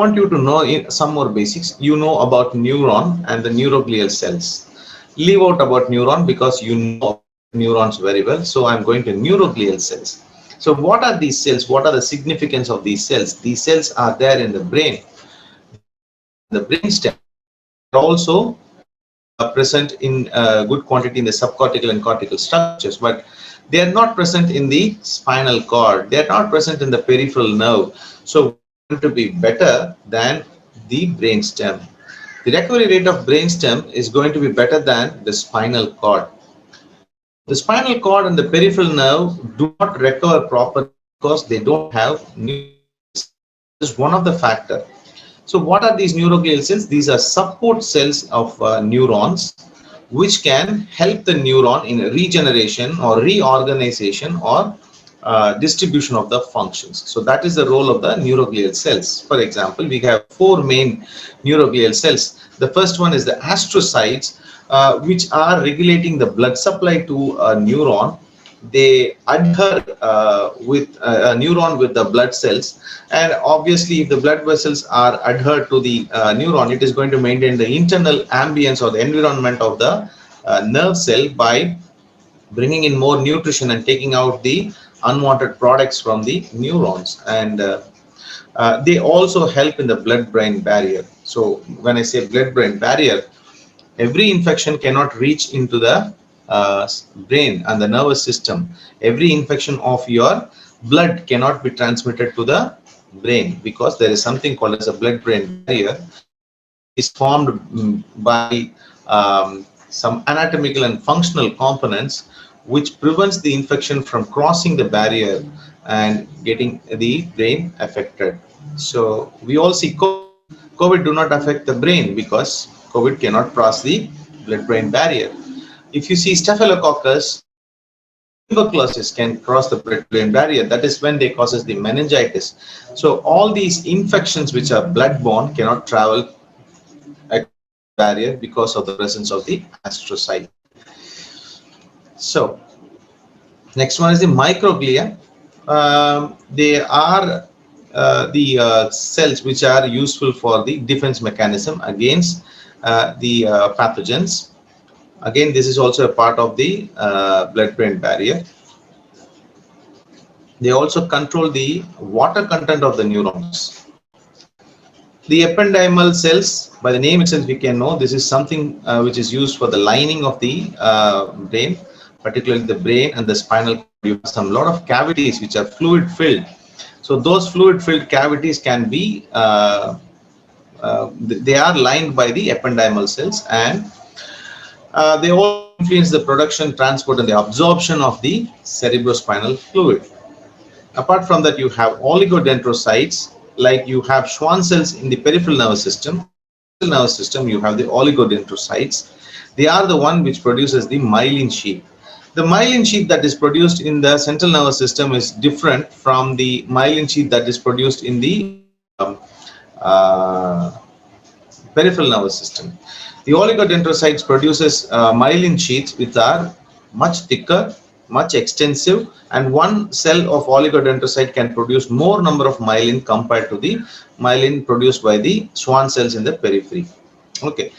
want you to know some more basics. You know about neuron and the neuroglial cells. Leave out about neuron because you know neurons very well. So I'm going to neuroglial cells. So what are these cells? What are the significance of these cells? These cells are there in the brain, the brainstem. Also present in good quantity in the subcortical and cortical structures, but they are not present in the spinal cord. They are not present in the peripheral nerve. So going to be better than the brainstem. The recovery rate of brainstem is going to be better than the spinal cord. The spinal cord and the peripheral nerve do not recover properly because they don't have neuroglial cells. This is one of the factors. So what are these neuroglial cells? These are support cells of neurons which can help the neuron in regeneration or reorganization or distribution of the functions. So that is the role of the neuroglial cells. For example, we have 4 main neuroglial cells. The first one is the astrocytes, which are regulating the blood supply to a neuron. They adhere with a neuron with the blood cells, and obviously if the blood vessels are adhered to the neuron, it is going to maintain the internal ambience or the environment of the nerve cell by bringing in more nutrition and taking out the unwanted products from the neurons. And they also help in the blood-brain barrier. So when I say blood-brain barrier, every infection cannot reach into the brain and the nervous system. Every infection of your blood cannot be transmitted to the brain because there is something called as a blood-brain barrier. Is formed by some anatomical and functional components which prevents the infection from crossing the barrier and getting the brain affected. So we all see COVID do not affect the brain because COVID cannot cross the blood-brain barrier. If you see Staphylococcus, tuberculosis can cross the blood-brain barrier. That is when they causes the meningitis. So all these infections which are blood-borne cannot travel across the barrier because of the presence of the astrocyte. So next one is the microglia. They are the cells which are useful for the defense mechanism against the pathogens. Again, this is also a part of the blood-brain barrier. They also control the water content of the neurons. The ependymal cells, by the name itself we can know this is something which is used for the lining of the brain, particularly the brain and the spinal cord. You have some lot of cavities which are fluid filled. So those fluid filled cavities can be they are lined by the ependymal cells, and they also influence the production, transport and the absorption of the cerebrospinal fluid. Apart from that, you have oligodendrocytes, like you have Schwann cells in the peripheral nervous system. You have the oligodendrocytes. They are the one which produces the myelin sheath. The myelin sheath that is produced in the central nervous system is different from the myelin sheath that is produced in the peripheral nervous system. The oligodendrocytes produces myelin sheaths which are much thicker, much extensive, and one cell of oligodendrocyte can produce more number of myelin compared to the myelin produced by the Schwann cells in the periphery. Okay.